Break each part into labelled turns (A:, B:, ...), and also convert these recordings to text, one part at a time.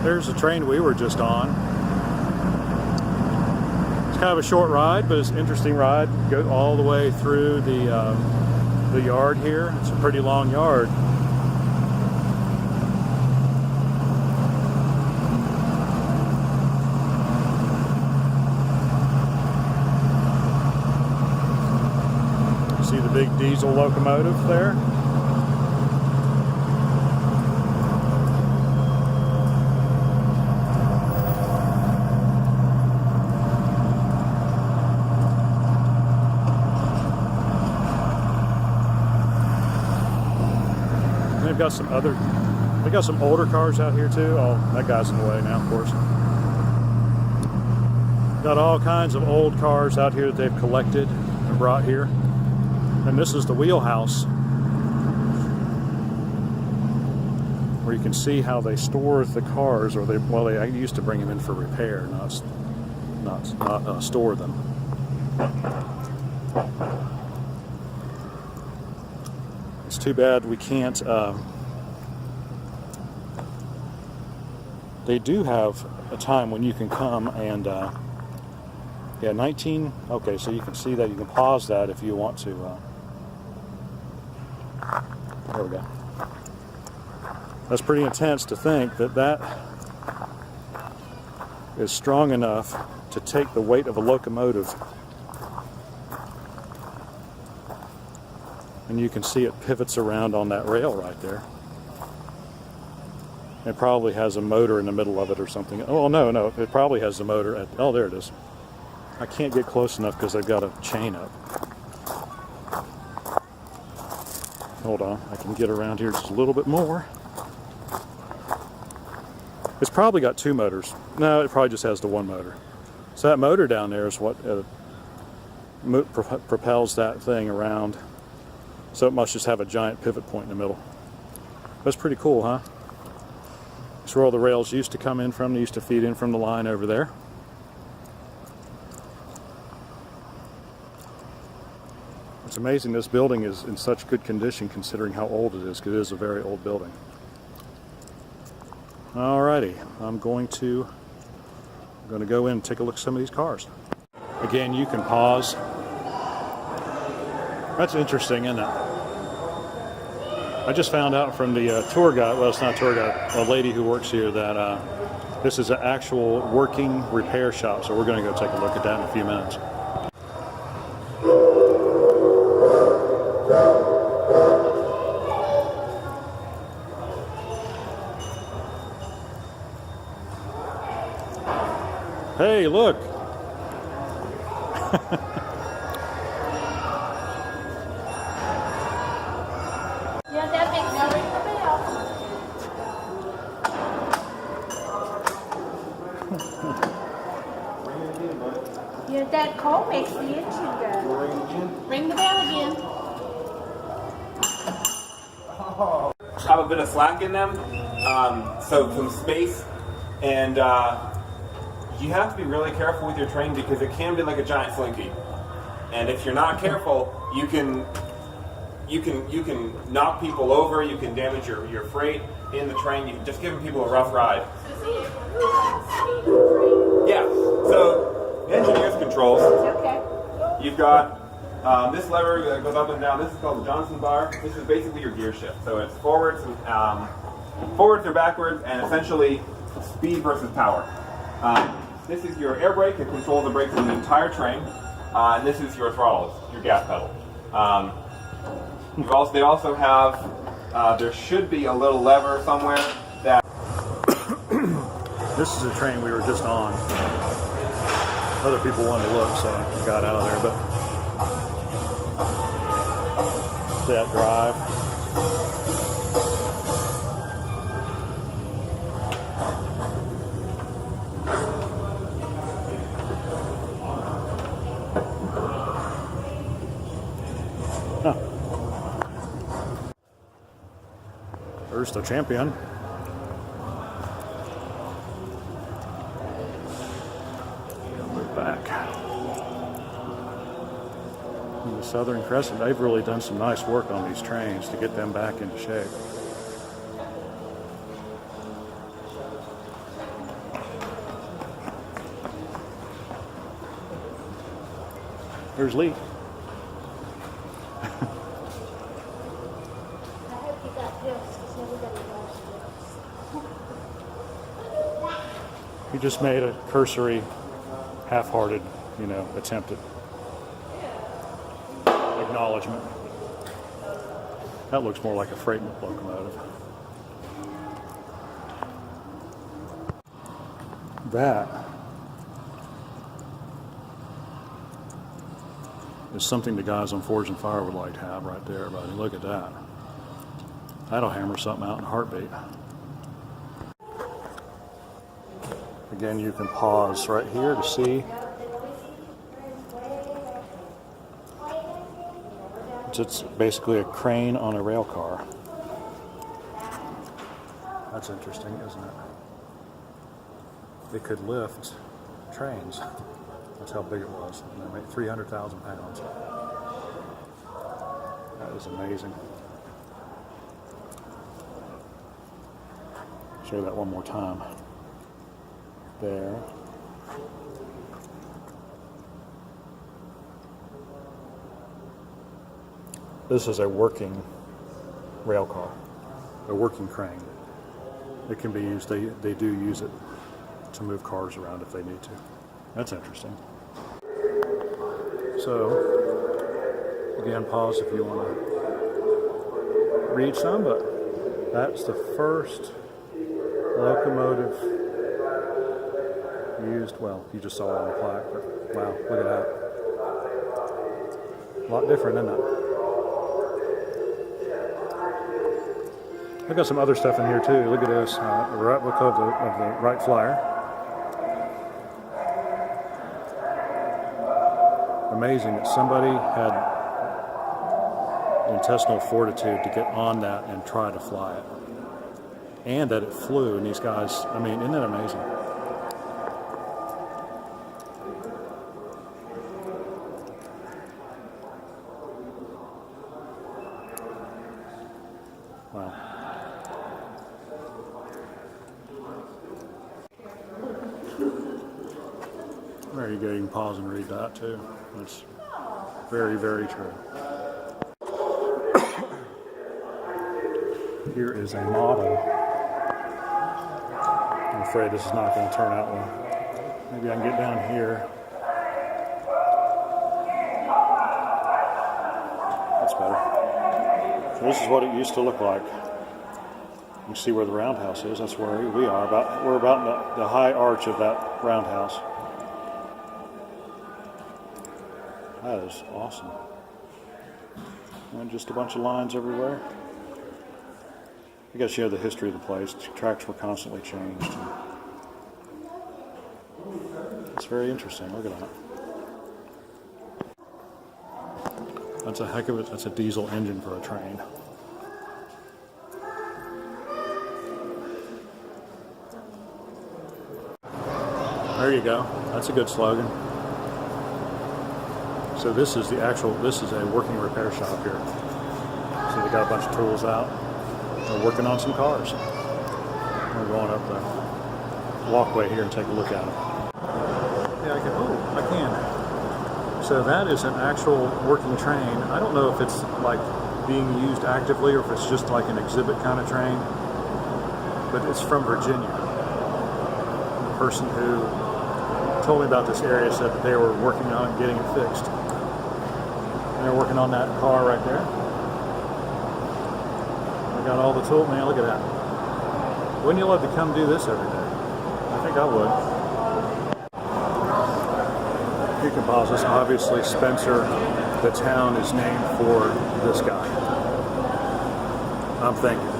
A: There's the train we were just on. It's kind of a short ride, but it's an interesting ride. Go all the way through the yard here. It's a pretty long yard. See the big diesel locomotive there? They got some older cars out here too. Oh, that guy's in the way now, of course. Got all kinds of old cars out here that they've collected and brought here. And this is the wheelhouse, where you can see how they store the cars, or they used to bring them in for repair, not store them. It's too bad we can't. They do have a time when you can come and yeah, 19. Okay, so you can see that. You can pause that if you want to. There we go. That's pretty intense to think that that is strong enough to take the weight of a locomotive. And you can see it pivots around on that rail right there. It probably has a motor in the middle of it or something. Oh, no, it probably has a motor at, oh, there it is. I can't get close enough because they've got a chain up. Hold on, I can get around here just a little bit more. It's probably got two motors. No, it probably just has the one motor. So that motor down there is what propels that thing around. So it must just have a giant pivot point in the middle. That's pretty cool, huh? That's where all the rails used to come in from. They used to feed in from the line over there. It's amazing this building is in such good condition considering how old it is, because it is a very old building. Alrighty, I'm going to go in and take a look at some of these cars. Again, you can pause. That's interesting, isn't it? I just found out from the tour guide, well, it's not a tour guide, a lady who works here, that this is an actual working repair shop, so we're going to go take a look at that in a few minutes. Hey, look!
B: Yeah, that call makes the engine go. Ring the bell again.
C: Have a bit of slack in them, so some space, and you have to be really careful with your train because it can be like a giant slinky. And if you're not careful, you can knock people over. You can damage your freight in the train. You're just giving people a rough ride. Yeah. So. Engineer's controls.
B: Okay.
C: You've got this lever that goes up and down. This is called the Johnson bar. This is basically your gear shift. So it's forwards or backwards, and essentially speed versus power. This is your air brake. It controls the brakes on the entire train. And this is your throttle, your gas pedal. They also have, there should be a little lever somewhere that...
A: This is a train we were just on. Other people wanted to look, so I got out of there, but that drive. Huh. There's the champion. Back. And the Southern Crescent, they've really done some nice work on these trains to get them back into shape. There's Lee.
B: I hope you got pills because everybody loves pills.
A: He just made a cursory, half-hearted, attempt at acknowledgement. That looks more like a freight locomotive. That is something the guys on Forge and Fire would like to have right there, buddy. Look at that. That'll hammer something out in a heartbeat. Again, you can pause right here to see. It's basically a crane on a rail car. That's interesting, isn't it? It could lift trains. That's how big it was. And they made 300,000 pounds. That is amazing. Show that one more time. There. This is a working rail car, a working crane. It can be used, they do use it to move cars around if they need to. That's interesting. So, again, pause if you want to read some, but that's the first locomotive used, well, you just saw it on the plaque, but wow, look at that. A lot different, isn't it? I've got some other stuff in here too. Look at this, a replica of the Wright Flyer. Amazing that somebody had intestinal fortitude to get on that and try to fly it. And that it flew, and these guys, I mean, isn't that amazing? Wow. There you go, you can pause and read that too. That's very, very true. Here is a model. I'm afraid this is not going to turn out well. Maybe I can get down here. That's better. So this is what it used to look like. You see where the roundhouse is. That's where we are. We're about in the high arch of that roundhouse. That is awesome. And just a bunch of lines everywhere. I guess you know the history of the place. The tracks were constantly changed. It's very interesting. Look at that. That's a heck of it. That's a diesel engine for a train. There you go. That's a good slogan. So this is a working repair shop here. So they got a bunch of tools out. They're working on some cars. We're going up the walkway here and take a look at them. Yeah, I can. So that is an actual working train. I don't know if it's like being used actively or if it's just like an exhibit kind of train, but it's from Virginia. The person who told me about this area said that they were working on it, getting it fixed. And they're working on that car right there. They got all the tools. Man, look at that. Wouldn't you love to come do this every day? I think I would. You can pause this. Obviously, Spencer, the town, is named for this guy. I'm thinking.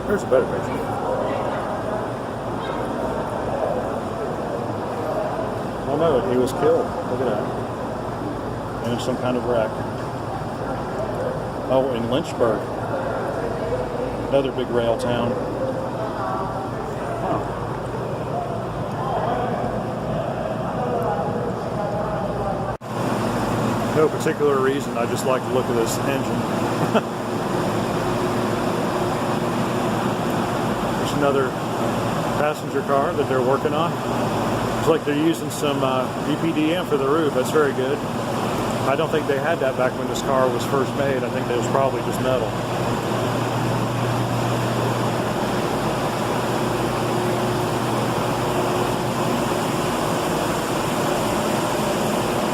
A: There's a better picture. Oh no, he was killed. Look at that. In some kind of wreck. Oh, in Lynchburg. Another big rail town. Huh. No particular reason, I just like to look at this engine. There's another passenger car that they're working on. Looks like they're using some EPDM for the roof. That's very good. I don't think they had that back when this car was first made. I think it was probably just metal.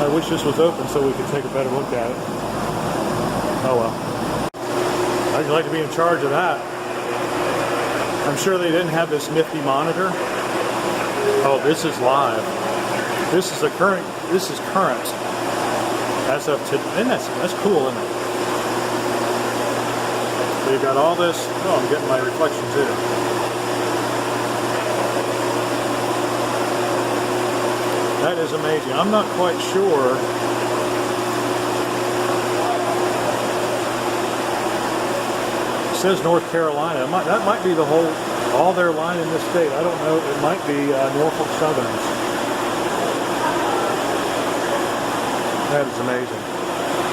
A: I wish this was open so we could take a better look at it. Oh well. I'd like to be in charge of that. I'm sure they didn't have this nifty monitor. Oh, this is live. This is current. As of today, and that's cool, isn't it? So you've got all this. Oh, I'm getting my reflection too. That is amazing. I'm not quite sure. It says North Carolina. That might be all their line in this state. I don't know. It might be Norfolk Southerns. That is amazing.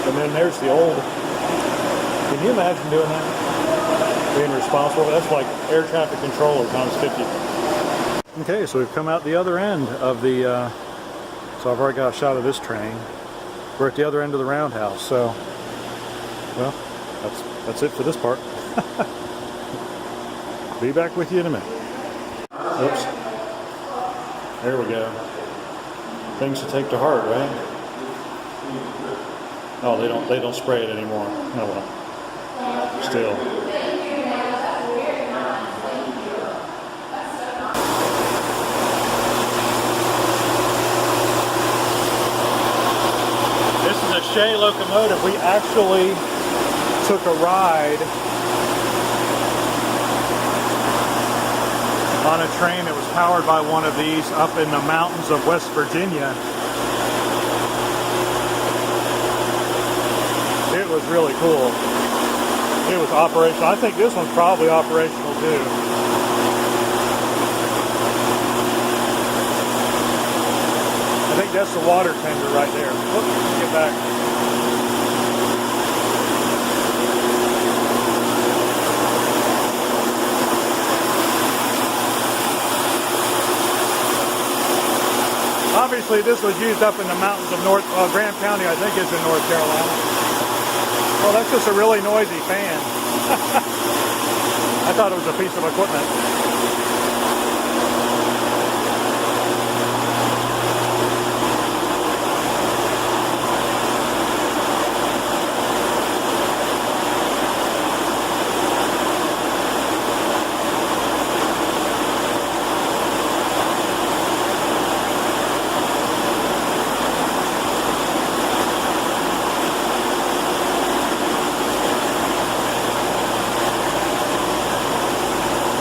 A: And then there's the old. Can you imagine doing that? Being responsible. That's like air traffic controller times 50. Okay, so we've come out the other end of the. So I've already got a shot of this train. We're at the other end of the roundhouse. So, well, that's it for this part. Be back with you in a minute. Oops. There we go. Things to take to heart, right? Oh, they don't spray it anymore. Oh well. Still. This is a Shea locomotive. We actually took a ride on a train that was powered by one of these up in the mountains of West Virginia. It was really cool. It was operational. I think this one's probably operational too. I think that's the water tender right there. Let's get back. Obviously, this was used up in the mountains of Graham County, I think it's in North Carolina. Well, that's just a really noisy fan. I thought it was a piece of equipment.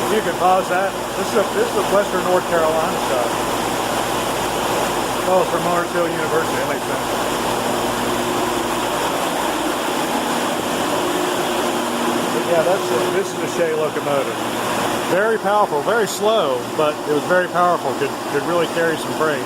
A: You can pause that. This is a Western North Carolina shot. Oh, it's from Mars Hill University. That makes sense. But yeah, this is a Shea locomotive. Very powerful, very slow, but it was very powerful. Could really carry some freight.